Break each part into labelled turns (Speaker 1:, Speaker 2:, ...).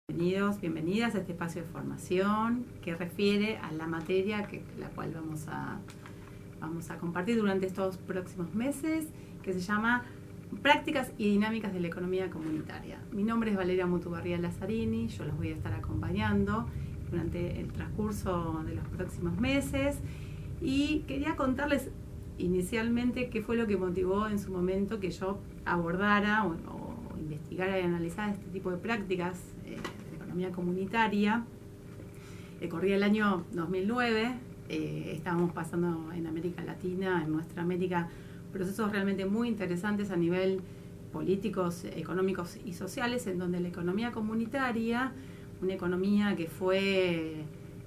Speaker 1: Bienvenidos, bienvenidas a este espacio de formación que refiere a la materia la cual vamos a compartir durante estos próximos meses, que se llama Prácticas y Dinámicas de la Economía Comunitaria. Mi nombre es Valeria Mutubarría Lazzarini, yo los voy a estar acompañando durante el transcurso de los próximos meses y quería contarles inicialmente qué fue lo que motivó en su momento que yo abordara o investigara y analizara este tipo de prácticas de economía comunitaria. Corría el año 2009, estábamos pasando en América Latina, en nuestra América, procesos realmente muy interesantes a nivel políticos, económicos y sociales, en donde la economía comunitaria, una economía que fue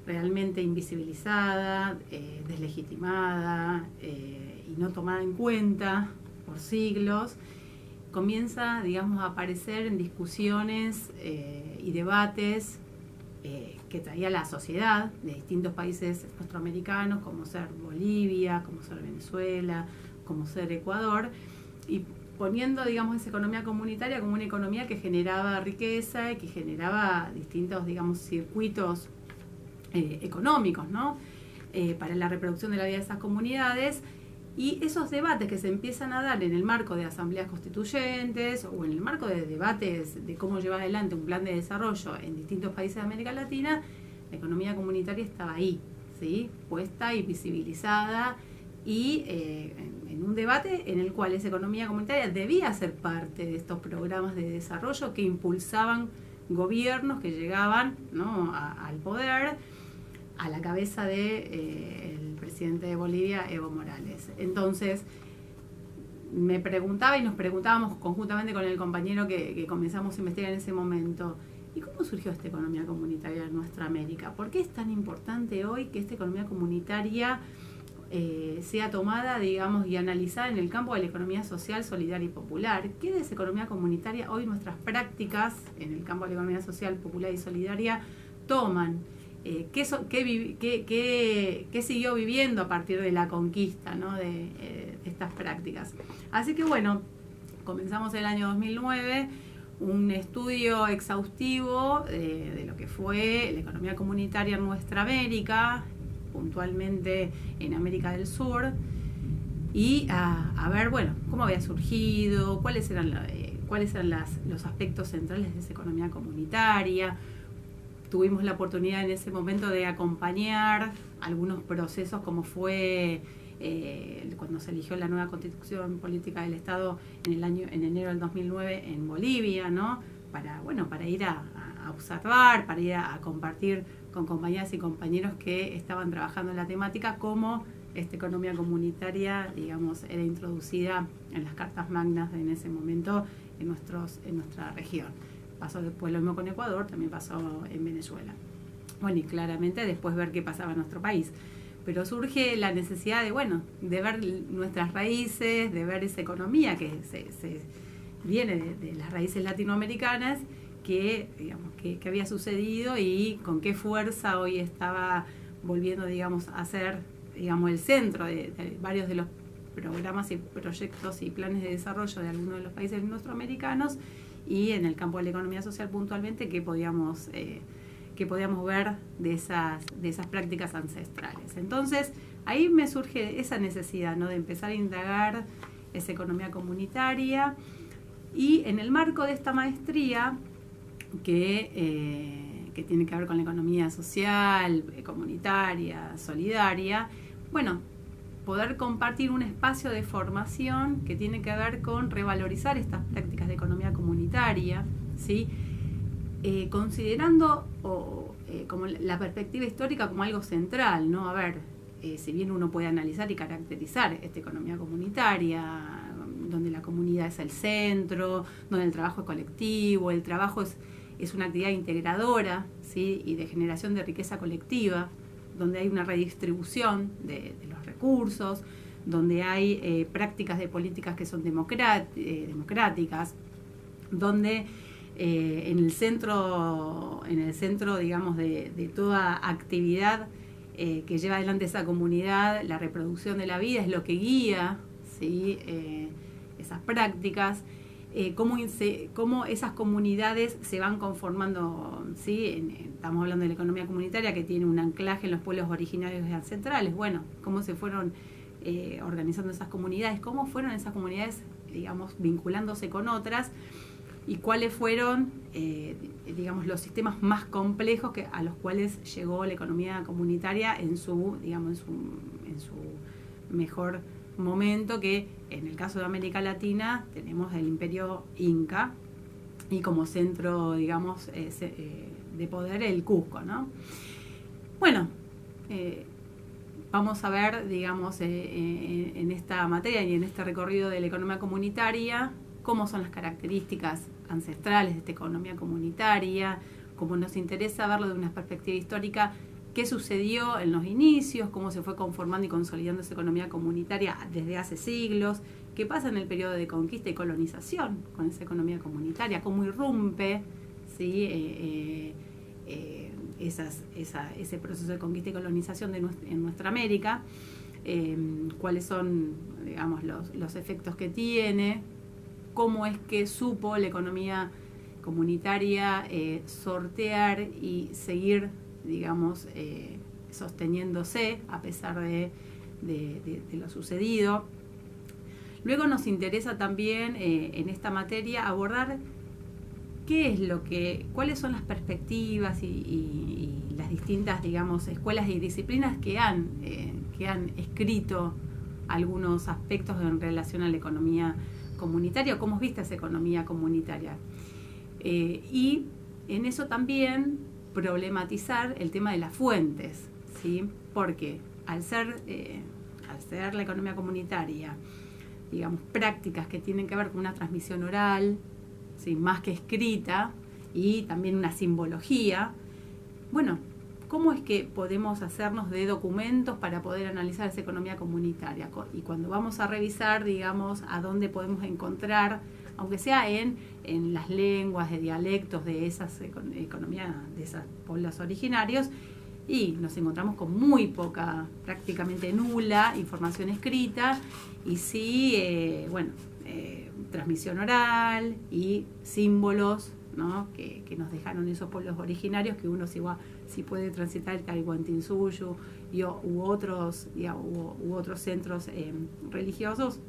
Speaker 1: realmente invisibilizada, deslegitimada y no tomada en cuenta por siglos, comienza, digamos, a aparecer en discusiones y debates que traía la sociedad de distintos países nuestroamericanos, como ser Bolivia, como ser Venezuela, como ser Ecuador, y poniendo, digamos, esa economía comunitaria como una economía que generaba riqueza y que generaba distintos, digamos, circuitos económicos, ¿no? Para la reproducción de la vida de esas comunidades. Y esos debates que se empiezan a dar en el marco de asambleas constituyentes o en el marco de debates de cómo llevar adelante un plan de desarrollo en distintos países de América Latina, la economía comunitaria estaba ahí, ¿sí? Puesta y visibilizada y en un debate en el cual esa economía comunitaria debía ser parte de estos programas de desarrollo que impulsaban gobiernos que llegaban, ¿no?, al poder, a la cabeza de el presidente de Bolivia, Evo Morales. Entonces, me preguntaba y nos preguntábamos conjuntamente con el compañero que comenzamos a investigar en ese momento, ¿y cómo surgió esta economía comunitaria en nuestra América? ¿Por qué es tan importante hoy que esta economía comunitaria sea tomada, digamos, y analizada en el campo de la economía social, solidaria y popular? ¿Qué de esa economía comunitaria hoy nuestras prácticas en el campo de la economía social, popular y solidaria toman? ¿Qué siguió viviendo a partir de la conquista, ¿no?, de estas prácticas? Así que bueno, comenzamos el año 2009 un estudio exhaustivo de lo que fue la economía comunitaria en nuestra América, puntualmente en América del Sur, y a ver, bueno, cómo había surgido, cuáles eran los aspectos centrales de esa economía comunitaria. Tuvimos la oportunidad en ese momento de acompañar algunos procesos, como fue cuando se eligió la nueva Constitución Política del Estado en enero del 2009 en Bolivia, ¿no? Para ir a observar, para ir a compartir con compañeras y compañeros que estaban trabajando en la temática, cómo esta economía comunitaria, digamos, era introducida en las cartas magnas en ese momento en nuestra región. Pasó después lo mismo con Ecuador, también pasó en Venezuela. Bueno, y claramente después ver qué pasaba en nuestro país. Pero surge la necesidad de ver nuestras raíces, de ver esa economía que se viene de las raíces latinoamericanas, que había sucedido y con qué fuerza hoy estaba volviendo, digamos, a ser, digamos, el centro de varios de los programas y proyectos y planes de desarrollo de algunos de los países nuestroamericanos, y en el campo de la economía social puntualmente qué podíamos ver de esas prácticas ancestrales. Entonces, ahí me surge esa necesidad, ¿no?, de empezar a indagar esa economía comunitaria, y en el marco de esta maestría que tiene que ver con la economía social, comunitaria, solidaria, bueno, poder compartir un espacio de formación que tiene que ver con revalorizar estas prácticas de economía comunitaria, ¿sí? Considerando como la perspectiva histórica como algo central, ¿no? A ver, si bien uno puede analizar y caracterizar esta economía comunitaria, donde la comunidad es el centro, donde el trabajo es colectivo, el trabajo es una actividad integradora, ¿sí?, y de generación de riqueza colectiva, donde hay una redistribución de los recursos, donde hay prácticas de políticas que son democráticas, donde en el centro, digamos, de toda actividad que lleva adelante esa comunidad, la reproducción de la vida es lo que guía, ¿sí?, esas prácticas. cómo esas comunidades se van conformando, ¿sí? Estamos hablando de la economía comunitaria que tiene un anclaje en los pueblos originarios y ancestrales. Bueno, cómo se fueron organizando esas comunidades, cómo fueron esas comunidades, digamos, vinculándose con otras y cuáles fueron, digamos, los sistemas más complejos a los cuales llegó la economía comunitaria en su mejor momento, que en el caso de América Latina tenemos el Imperio Inca y como centro, digamos, de poder el Cusco, ¿no? Bueno, vamos a ver, digamos, en esta materia y en este recorrido de la economía comunitaria, cómo son las características ancestrales de esta economía comunitaria, cómo nos interesa verlo de una perspectiva histórica, qué sucedió en los inicios, cómo se fue conformando y consolidando esa economía comunitaria desde hace siglos, qué pasa en el periodo de conquista y colonización con esa economía comunitaria, cómo irrumpe, ¿sí? Ese proceso de conquista y colonización en nuestra América, cuáles son, digamos, los efectos que tiene, cómo es que supo la economía comunitaria sortear y seguir, digamos, sosteniéndose a pesar de lo sucedido. Luego nos interesa también en esta materia abordar cuáles son las perspectivas y las distintas, digamos, escuelas y disciplinas que han escrito algunos aspectos en relación a la economía comunitaria, o cómo es vista esa economía comunitaria. Y en eso también problematizar el tema de las fuentes, ¿sí? Porque al ser la economía comunitaria, digamos, prácticas que tienen que ver con una transmisión oral, ¿sí? Más que escrita, y también una simbología, bueno, ¿cómo es que podemos hacernos de documentos para poder analizar esa economía comunitaria? Y cuando vamos a revisar, digamos, a dónde podemos encontrar, aunque sea en las lenguas, de dialectos de esas economías, de esos pueblos originarios, y nos encontramos con muy poca, prácticamente nula información escrita, y sí, transmisión oral y símbolos, ¿no? que nos dejaron esos pueblos originarios, que uno si puede transitar el Tahuantinsuyo u otros centros religiosos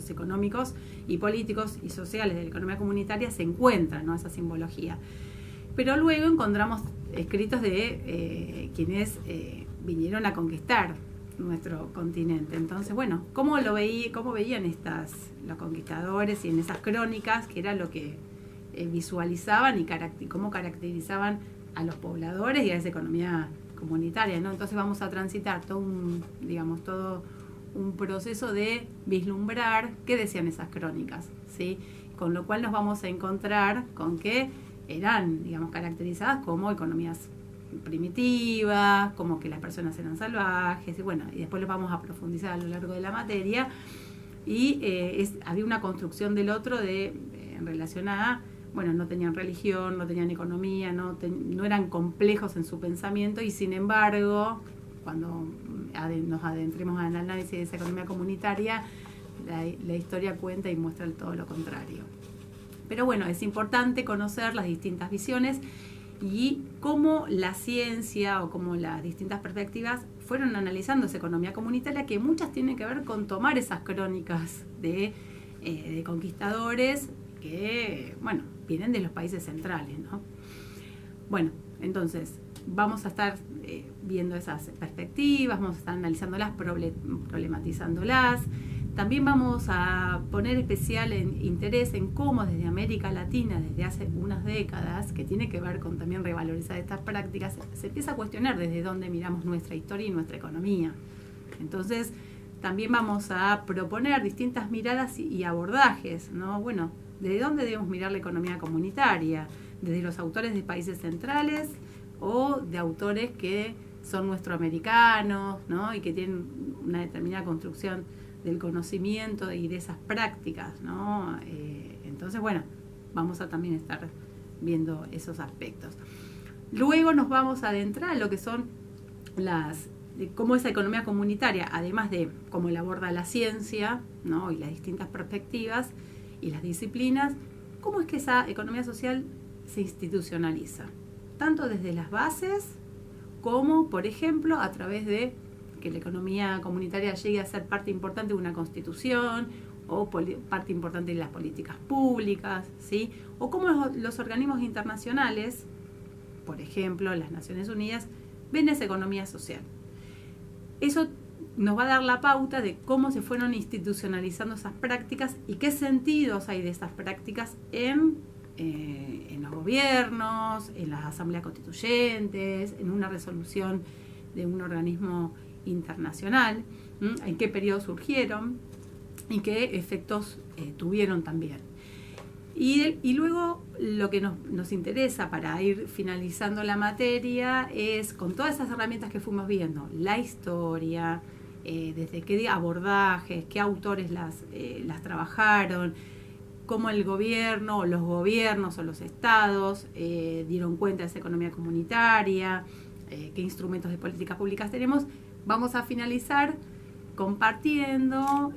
Speaker 1: económicos y políticos y sociales de la economía comunitaria, se encuentran, ¿no? Esa simbología. Pero luego encontramos escritos de quienes vinieron a conquistar nuestro continente. Entonces, bueno, ¿cómo veían los conquistadores y en esas crónicas, que era lo que visualizaban y cómo caracterizaban a los pobladores y a esa economía comunitaria, ¿no? Entonces vamos a transitar todo un proceso de vislumbrar qué decían esas crónicas, ¿sí? Con lo cual nos vamos a encontrar con que eran, digamos, caracterizadas como economías primitivas, como que las personas eran salvajes, y bueno, y después lo vamos a profundizar a lo largo de la materia, y había una construcción del otro en relación a, bueno, no tenían religión, no tenían economía, no eran complejos en su pensamiento, y sin embargo, cuando nos adentremos al análisis de esa economía comunitaria, la historia cuenta y muestra todo lo contrario. Pero bueno, es importante conocer las distintas visiones y cómo la ciencia o cómo las distintas perspectivas fueron analizando esa economía comunitaria, que muchas tienen que ver con tomar esas crónicas de conquistadores que, bueno, vienen de los países centrales, ¿no? Bueno, entonces vamos a estar viendo esas perspectivas, vamos a estar analizándolas, problematizándolas. También vamos a poner especial interés en cómo desde América Latina, desde hace unas décadas, que tiene que ver con también revalorizar estas prácticas, se empieza a cuestionar desde dónde miramos nuestra historia y nuestra economía. Entonces, también vamos a proponer distintas miradas y abordajes, ¿no? Bueno, ¿desde dónde debemos mirar la economía comunitaria? ¿Desde los autores de países centrales o de autores que son nuestroamericanos, ¿no? Y que tienen una determinada construcción del conocimiento y de esas prácticas, ¿no? Entonces, bueno, vamos a también estar viendo esos aspectos. Luego nos vamos a adentrar en lo que son cómo esa economía comunitaria, además de cómo la aborda la ciencia, ¿no? Y las distintas perspectivas, y las disciplinas, cómo es que esa economía social se institucionaliza, tanto desde las bases como, por ejemplo, a través de que la economía comunitaria llegue a ser parte importante de una constitución o parte importante de las políticas públicas, ¿sí? O cómo los organismos internacionales, por ejemplo, las Naciones Unidas, ven esa economía social. Eso nos va a dar la pauta de cómo se fueron institucionalizando esas prácticas y qué sentidos hay de esas prácticas en los gobiernos, en las asambleas constituyentes, en una resolución de un organismo internacional, en qué periodo surgieron y qué efectos tuvieron también. Y luego lo que nos interesa para ir finalizando la materia es, con todas esas herramientas que fuimos viendo, la historia, desde qué abordajes, qué autores las trabajaron, cómo el gobierno o los gobiernos o los estados dieron cuenta de esa economía comunitaria, qué instrumentos de políticas públicas tenemos. Vamos a finalizar compartiendo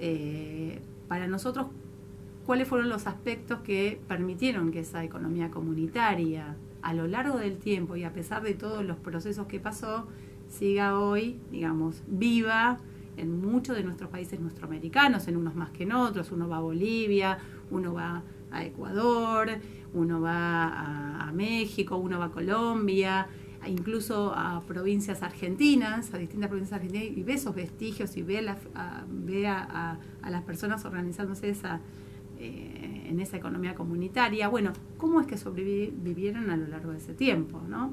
Speaker 1: para nosotros cuáles fueron los aspectos que permitieron que esa economía comunitaria a lo largo del tiempo y a pesar de todos los procesos que pasó, siga hoy, digamos, viva en muchos de nuestros países nuestroamericanos, en unos más que en otros. Uno va a Bolivia, uno va a Ecuador, uno va a México, uno va a Colombia, incluso a provincias argentinas, a distintas provincias argentinas, y ve esos vestigios y ve a las personas organizándose en esa economía comunitaria. Bueno, ¿cómo es que sobrevivieron a lo largo de ese tiempo, ¿no?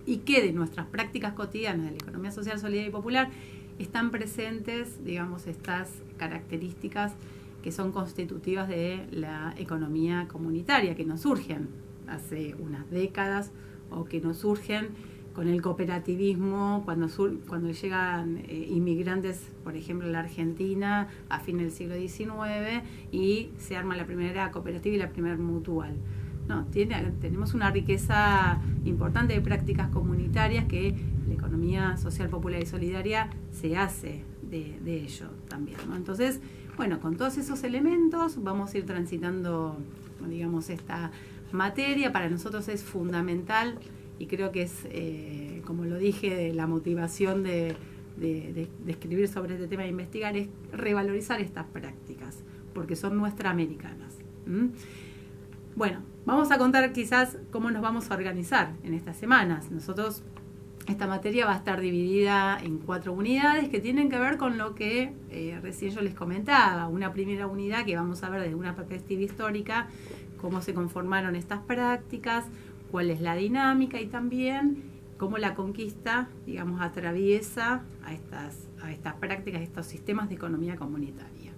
Speaker 1: Y qué de nuestras prácticas cotidianas de la economía social, solidaria y popular están presentes, digamos, estas características que son constitutivas de la economía comunitaria, que nos surgen hace unas décadas o que nos surgen con el cooperativismo cuando llegan inmigrantes, por ejemplo, a la Argentina a fines del siglo XIX y se arma la primera cooperativa y la primera mutual. No, tenemos una riqueza importante de prácticas comunitarias que la economía social, popular y solidaria se hace de ello también, ¿no? Entonces, bueno, con todos esos elementos vamos a ir transitando, digamos, esta materia. Para nosotros es fundamental y creo que es, como lo dije, la motivación de escribir sobre este tema, de investigar, es revalorizar estas prácticas, porque son nuestraamericanas. Bueno, vamos a contar quizás cómo nos vamos a organizar en estas semanas. Nosotros, esta materia va a estar dividida en 4 unidades que tienen que ver con lo que recién yo les comentaba. Una primera unidad que vamos a ver desde una perspectiva histórica, cómo se conformaron estas prácticas, cuál es la dinámica y también cómo la conquista, digamos, atraviesa a estas prácticas, a estos sistemas de economía comunitaria.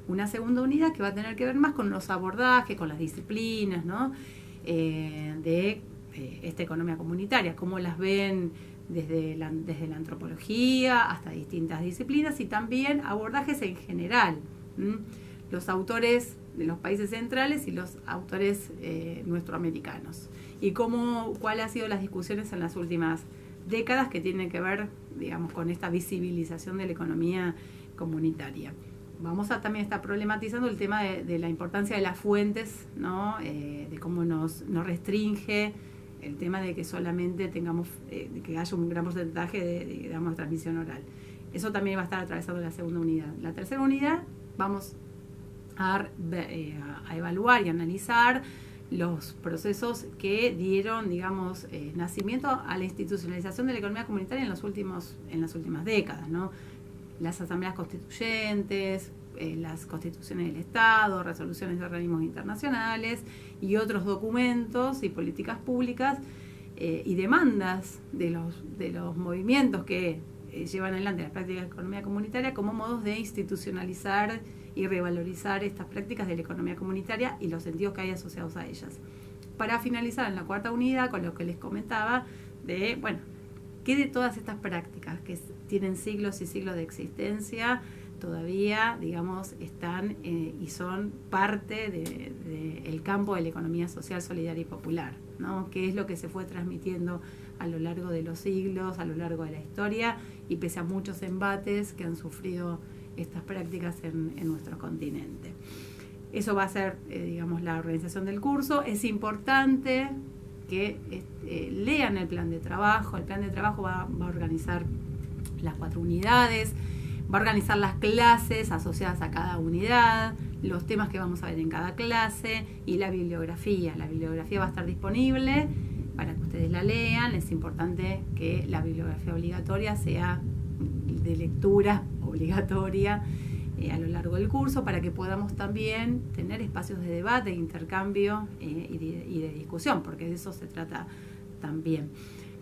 Speaker 1: Una segunda unidad que va a tener que ver más con los abordajes, con las disciplinas, ¿no? De esta economía comunitaria, cómo las ven desde la antropología hasta distintas disciplinas y también abordajes en general. Los autores de los países centrales y los autores nuestroamericanos. Y cuáles han sido las discusiones en las últimas décadas que tienen que ver, digamos, con esta visibilización de la economía comunitaria. Vamos a también estar problematizando el tema de la importancia de las fuentes, ¿no? De cómo nos restringe el tema de que solamente tengamos, de que haya un gran porcentaje de transmisión oral. Eso también va a estar atravesando la segunda unidad. La tercera unidad vamos a evaluar y analizar los procesos que dieron, digamos, nacimiento a la institucionalización de la economía comunitaria en las últimas décadas, ¿no? Las asambleas constituyentes, las constituciones del Estado, resoluciones de organismos internacionales y otros documentos y políticas públicas y demandas de los movimientos que llevan adelante las prácticas de economía comunitaria como modos de institucionalizar y revalorizar estas prácticas de la economía comunitaria y los sentidos que hay asociados a ellas. Para finalizar en la cuarta unidad con lo que les comentaba de, bueno, ¿qué de todas estas prácticas que tienen siglos y siglos de existencia todavía, digamos, están y son parte del campo de la economía social, solidaria y popular, ¿no? ¿Qué es lo que se fue transmitiendo a lo largo de los siglos, a lo largo de la historia y pese a muchos embates que han sufrido estas prácticas en nuestro continente? Eso va a ser, digamos, la organización del curso. Es importante que lean el plan de trabajo. El plan de trabajo va a organizar las 4 unidades, va a organizar las clases asociadas a cada unidad, los temas que vamos a ver en cada clase y la bibliografía. La bibliografía va a estar disponible para que ustedes la lean. Es importante que la bibliografía obligatoria sea de lectura obligatoria a lo largo del curso, para que podamos también tener espacios de debate, de intercambio y de discusión, porque de eso se trata también.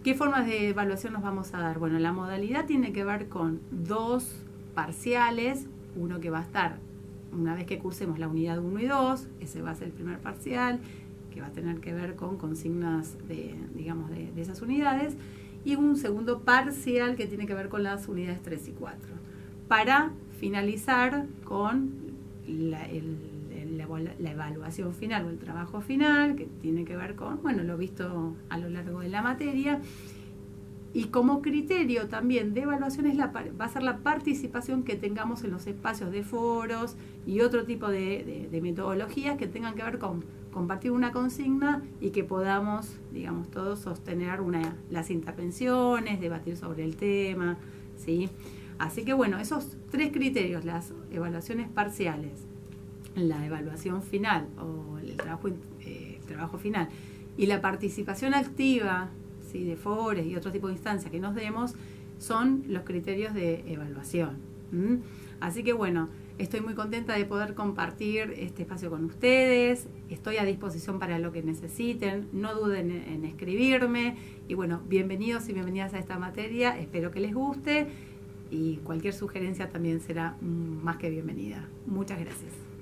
Speaker 1: ¿Qué formas de evaluación nos vamos a dar? Bueno, la modalidad tiene que ver con 2 parciales, uno que va a estar una vez que cursemos la unidad 1 y 2, ese va a ser el primer parcial, que va a tener que ver con consignas de esas unidades, y un segundo parcial que tiene que ver con las unidades 3 y 4, para finalizar con la evaluación final o el trabajo final, que tiene que ver con, bueno, lo visto a lo largo de la materia. Y como criterio también de evaluación va a ser la participación que tengamos en los espacios de foros y otro tipo de metodologías que tengan que ver con compartir una consigna y que podamos, digamos, todos sostener las intervenciones, debatir sobre el tema, ¿sí? Así que bueno, esos 3 criterios, las evaluaciones parciales, la evaluación final o el trabajo final y la participación activa, ¿sí?, de foros y otro tipo de instancias que nos demos, son los criterios de evaluación. Así que bueno, estoy muy contenta de poder compartir este espacio con ustedes. Estoy a disposición para lo que necesiten. No duden en escribirme. Y bueno, bienvenidos y bienvenidas a esta materia. Espero que les guste y cualquier sugerencia también será más que bienvenida. Muchas gracias.